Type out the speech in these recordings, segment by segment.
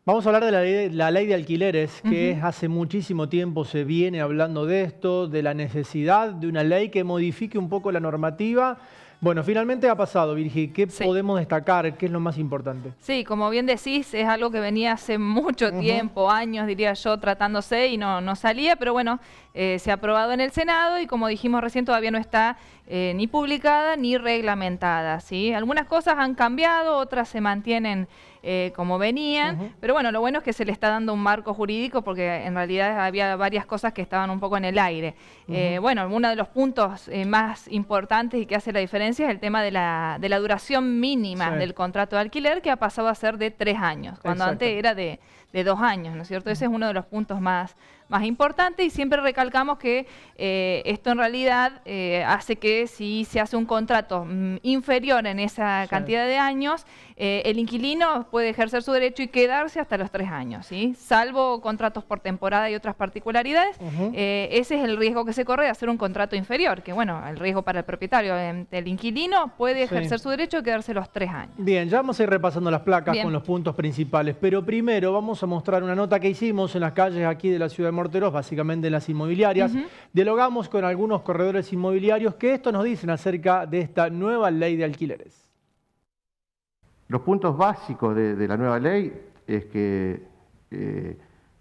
Vamos a hablar de la ley de alquileres, que hace muchísimo tiempo se viene hablando de esto, de la necesidad de una ley que modifique un poco la normativa. Bueno, finalmente ha pasado, Virgi. ¿Qué podemos destacar? ¿Qué es lo más importante? Sí, como bien decís, es algo que venía hace mucho tiempo, años diría yo, tratándose y no salía, pero bueno, se ha aprobado en el Senado y como dijimos recién todavía no está ni publicada ni reglamentada, ¿sí? Algunas cosas han cambiado, otras se mantienen como venían, pero bueno, lo bueno es que se le está dando un marco jurídico porque en realidad había varias cosas que estaban un poco en el aire. Bueno, uno de los puntos más importantes y que hace la diferencia es el tema de la duración mínima del contrato de alquiler, que ha pasado a ser de 3 años, cuando antes era de 2 años, ¿no es cierto? Ese es uno de los puntos más importantes y siempre recalcamos que esto en realidad hace que si se hace un contrato inferior en esa cantidad de años, el inquilino puede ejercer su derecho y quedarse hasta los 3 años, ¿sí? Salvo contratos por temporada y otras particularidades. Ese es el riesgo que se corre de hacer un contrato inferior, que bueno, el riesgo para el propietario, el inquilino puede ejercer su derecho de quedarse los 3 años. Bien, ya vamos a ir repasando las placas con los puntos principales, pero primero vamos a mostrar una nota que hicimos en las calles aquí de la ciudad de Morteros, básicamente en las inmobiliarias. Dialogamos con algunos corredores inmobiliarios que esto nos dicen acerca de esta nueva ley de alquileres. Los puntos básicos de la nueva ley es que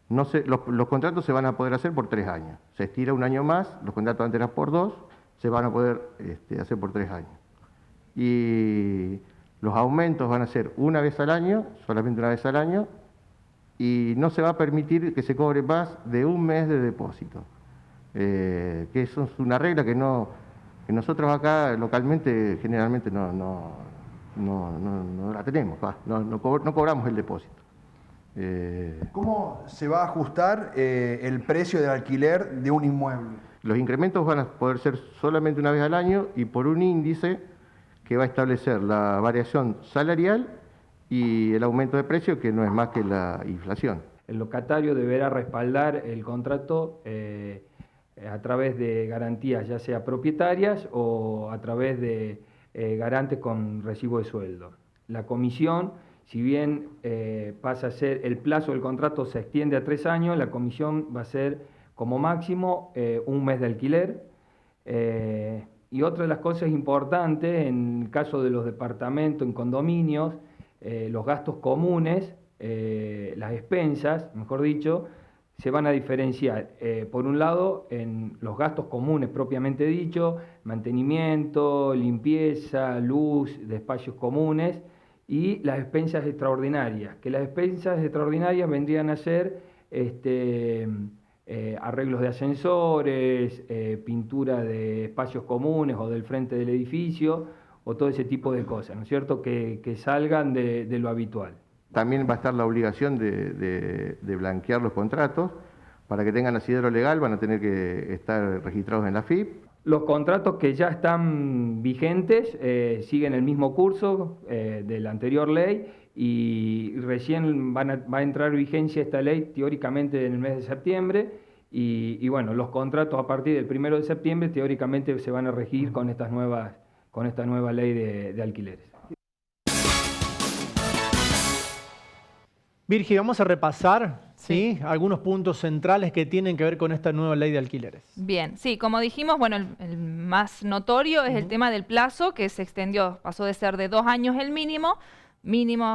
los contratos se van a poder hacer por 3 años. Se estira un año más, los contratos antes eran por 2, se van a poder hacer por 3 años. Y los aumentos van a ser una vez al año, solamente una vez al año, y no se va a permitir que se cobre más de un mes de depósito. Que eso es una regla que nosotros acá localmente generalmente no la tenemos, no cobramos el depósito. ¿Cómo se va a ajustar el precio del alquiler de un inmueble? Los incrementos van a poder ser solamente una vez al año y por un índice que va a establecer la variación salarial y el aumento de precio, que no es más que la inflación. El locatario deberá respaldar el contrato a través de garantías, ya sea propietarias o a través de garantes con recibo de sueldo. La comisión, si bien pasa a ser, el plazo del contrato se extiende a 3 años, la comisión va a ser como máximo un mes de alquiler. Y otra de las cosas importantes, en el caso de los departamentos, en condominios, los gastos comunes, las expensas, mejor dicho, se van a diferenciar, por un lado, en los gastos comunes propiamente dicho, mantenimiento, limpieza, luz de espacios comunes, y las expensas extraordinarias, que las expensas extraordinarias vendrían a ser arreglos de ascensores, pintura de espacios comunes o del frente del edificio, o todo ese tipo de cosas, ¿no es cierto?, que salgan de lo habitual. También va a estar la obligación de blanquear los contratos. Para que tengan asidero legal van a tener que estar registrados en la AFIP. Los contratos que ya están vigentes siguen el mismo curso de la anterior ley y recién va a entrar en vigencia esta ley teóricamente en el mes de septiembre y bueno, los contratos a partir del 1 de septiembre teóricamente se van a regir con esta nueva ley de alquileres. Virgi, vamos a repasar algunos puntos centrales que tienen que ver con esta nueva ley de alquileres. Bien, sí, como dijimos, bueno, el más notorio es el tema del plazo, que se extendió, pasó de ser de 2 años el mínimo,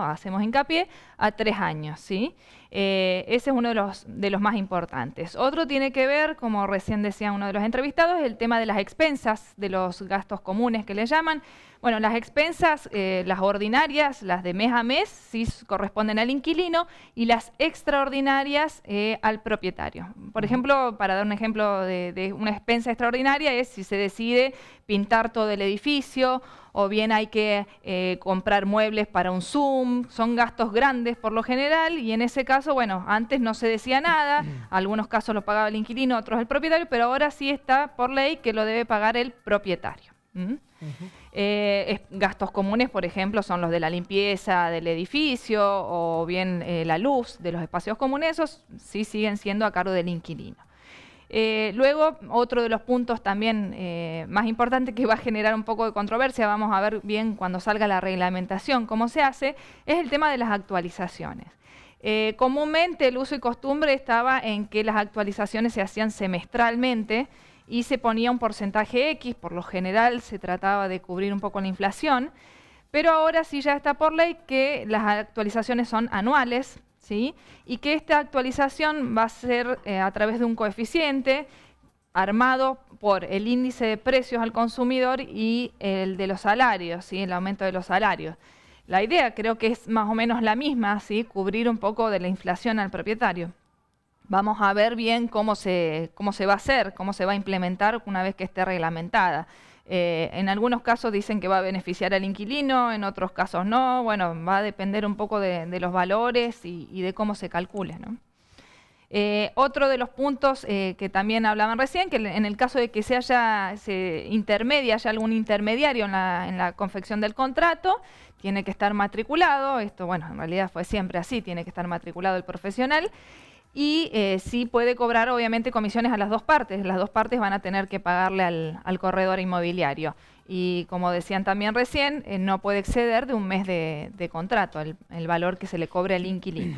hacemos hincapié, a 3 años, ¿sí? Ese es uno de los más importantes. Otro tiene que ver, como recién decía uno de los entrevistados, el tema de las expensas, de los gastos comunes que le llaman. Bueno, las expensas, las ordinarias, las de mes a mes, sí corresponden al inquilino y las extraordinarias al propietario. Por ejemplo, para dar un ejemplo de una expensa extraordinaria es si se decide pintar todo el edificio o bien hay que comprar muebles para un Zoom. Son gastos grandes por lo general y en ese caso, bueno, antes no se decía nada, algunos casos lo pagaba el inquilino, otros el propietario, pero ahora sí está por ley que lo debe pagar el propietario. Gastos comunes, por ejemplo, son los de la limpieza del edificio o bien la luz de los espacios comunes, esos sí siguen siendo a cargo del inquilino. Luego, otro de los puntos también más importantes que va a generar un poco de controversia, vamos a ver bien cuando salga la reglamentación cómo se hace, es el tema de las actualizaciones. Comúnmente el uso y costumbre estaba en que las actualizaciones se hacían semestralmente y se ponía un porcentaje X, por lo general se trataba de cubrir un poco la inflación, pero ahora sí ya está por ley que las actualizaciones son anuales, ¿sí? Y que esta actualización va a ser a través de un coeficiente armado por el índice de precios al consumidor y el de los salarios, ¿sí? El aumento de los salarios. La idea creo que es más o menos la misma, ¿sí? Cubrir un poco de la inflación al propietario. Vamos a ver bien cómo se va a hacer, cómo se va a implementar una vez que esté reglamentada. En algunos casos dicen que va a beneficiar al inquilino, en otros casos no. Bueno, va a depender un poco de los valores y de cómo se calcule, ¿no? Otro de los puntos que también hablaban recién, que en el caso de que haya algún intermediario en la confección del contrato, tiene que estar matriculado. Esto, bueno, en realidad fue siempre así, tiene que estar matriculado el profesional. Y sí puede cobrar, obviamente, comisiones a las dos partes. Las dos partes van a tener que pagarle al corredor inmobiliario. Y como decían también recién, no puede exceder de un mes de contrato el valor que se le cobre al inquilino.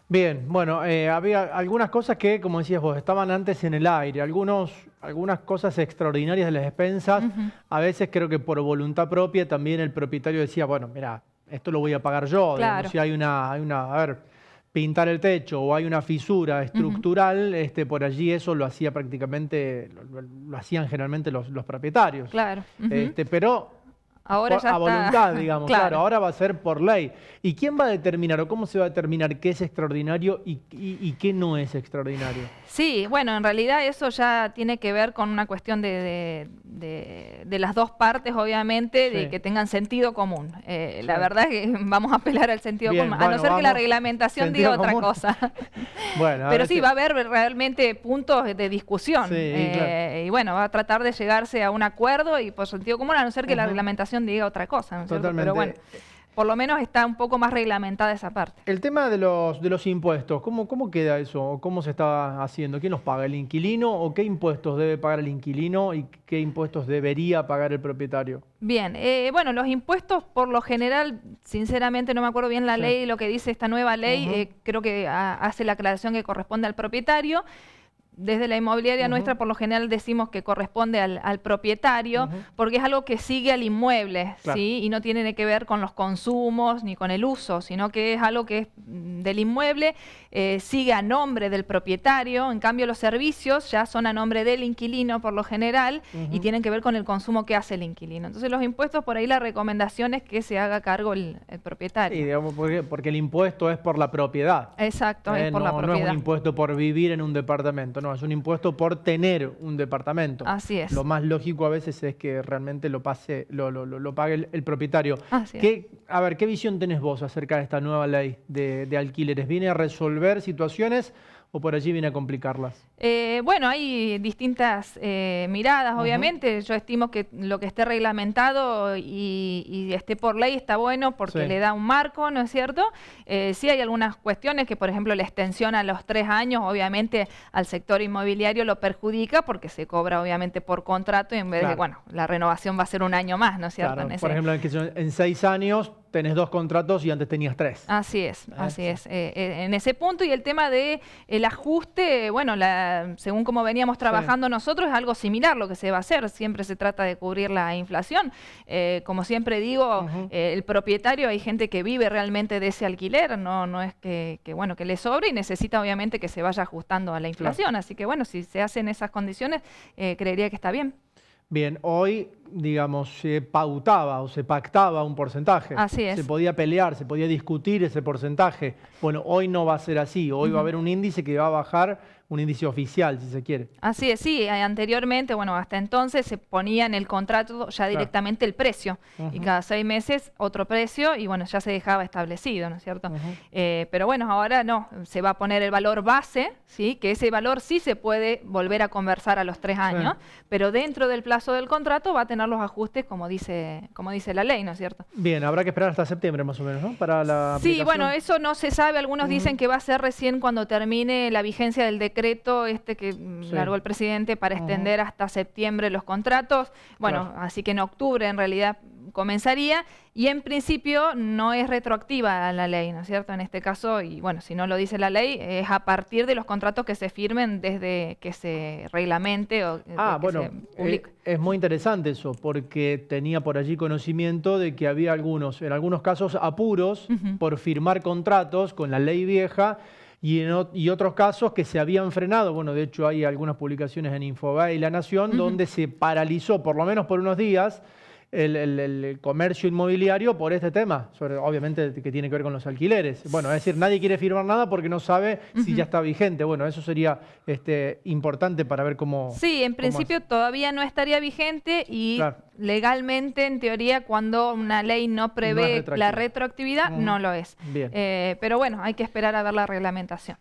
Bien, bueno, había algunas cosas que, como decías vos, estaban antes en el aire. Algunas cosas extraordinarias de las expensas. A veces creo que por voluntad propia también el propietario decía, bueno, mira, esto lo voy a pagar yo. Claro. Digamos, si hay a ver, pintar el techo o hay una fisura estructural, por allí eso lo hacía prácticamente, lo hacían generalmente los propietarios. Claro. Pero ahora ya a voluntad, digamos, claro, ahora va a ser por ley. ¿Y quién va a determinar o cómo se va a determinar qué es extraordinario y qué no es extraordinario? Sí, bueno, en realidad eso ya tiene que ver con una cuestión de las dos partes, obviamente, de que tengan sentido común. La verdad es que vamos a apelar al sentido común, a no ser que la reglamentación diga otra cosa. Bueno, pero sí, va a haber realmente puntos de discusión. Sí, claro. Y bueno, va a tratar de llegarse a un acuerdo y por sentido común, a no ser que la reglamentación diga otra cosa, ¿no es cierto? Totalmente. Pero bueno, por lo menos está un poco más reglamentada esa parte. El tema de los impuestos, ¿cómo queda eso? ¿Cómo se está haciendo? ¿Quién los paga? ¿El inquilino? ¿O qué impuestos debe pagar el inquilino y qué impuestos debería pagar el propietario? Bien, bueno, los impuestos por lo general, sinceramente no me acuerdo bien la ley, lo que dice esta nueva ley, creo que hace la aclaración que corresponde al propietario. Desde la inmobiliaria nuestra, por lo general, decimos que corresponde al propietario, porque es algo que sigue al inmueble, ¿sí? Y no tiene que ver con los consumos ni con el uso, sino que es algo que es del inmueble, sigue a nombre del propietario. En cambio, los servicios ya son a nombre del inquilino, por lo general, y tienen que ver con el consumo que hace el inquilino. Entonces, los impuestos, por ahí la recomendación es que se haga cargo el propietario. Sí, digamos, porque el impuesto es por la propiedad. Exacto, es por la propiedad. No es un impuesto por vivir en un departamento, no, es un impuesto por tener un departamento. Así es. Lo más lógico a veces es que realmente lo pague el propietario. Así es. A ver, ¿qué visión tenés vos acerca de esta nueva ley de alquileres? ¿Viene a resolver situaciones o por allí viene a complicarlas? Bueno, hay distintas miradas, obviamente. Yo estimo que lo que esté reglamentado y esté por ley está bueno porque le da un marco, ¿no es cierto? Sí hay algunas cuestiones que, por ejemplo, la extensión a los 3 años, obviamente, al sector inmobiliario lo perjudica porque se cobra, obviamente, por contrato y en vez de, bueno, la renovación va a ser un año más, ¿no es cierto? Claro, por ejemplo, en 6 años tenés 2 contratos y antes tenías 3. Así es, así es. En ese punto, y el tema de el ajuste, bueno, según como veníamos trabajando nosotros, es algo similar lo que se va a hacer. Siempre se trata de cubrir la inflación. Como siempre digo, el propietario, hay gente que vive realmente de ese alquiler, no es que le sobre y necesita obviamente que se vaya ajustando a la inflación. Así que bueno, si se hacen esas condiciones, creería que está bien. Bien, hoy, digamos, se pautaba o se pactaba un porcentaje. Así es. Se podía pelear, se podía discutir ese porcentaje. Bueno, hoy no va a ser así. Hoy va a haber un índice que va a bajar, un índice oficial, si se quiere. Así es, sí. Anteriormente, bueno, hasta entonces se ponía en el contrato ya directamente el precio. Y cada 6 meses otro precio y bueno, ya se dejaba establecido, ¿no es cierto? Pero bueno, ahora no. Se va a poner el valor base, ¿sí? Que ese valor sí se puede volver a conversar a los 3 años, pero dentro del plazo del contrato va a tener los ajustes como dice la ley, ¿no es cierto? Bien, habrá que esperar hasta septiembre más o menos, ¿no? Para la aplicación. Sí, bueno, eso no se sabe. Algunos dicen que va a ser recién cuando termine la vigencia del decreto que largó el presidente para extender hasta septiembre los contratos. Bueno, así que en octubre en realidad comenzaría, y en principio no es retroactiva la ley, ¿no es cierto? En este caso, y bueno, si no lo dice la ley, es a partir de los contratos que se firmen desde que se reglamente o bueno, se publique. Es muy interesante eso, porque tenía por allí conocimiento de que había en algunos casos, apuros por firmar contratos con la ley vieja, y otros casos que se habían frenado. Bueno, de hecho hay algunas publicaciones en Infobae y La Nación donde se paralizó, por lo menos por unos días, el comercio inmobiliario por este tema, obviamente que tiene que ver con los alquileres. Bueno, es decir, nadie quiere firmar nada porque no sabe si ya está vigente. Bueno, eso sería importante para ver cómo... Sí, en principio todavía no estaría vigente y claro, legalmente, en teoría, cuando una ley no prevé la retroactividad, no lo es. Bien. Pero bueno, hay que esperar a ver la reglamentación.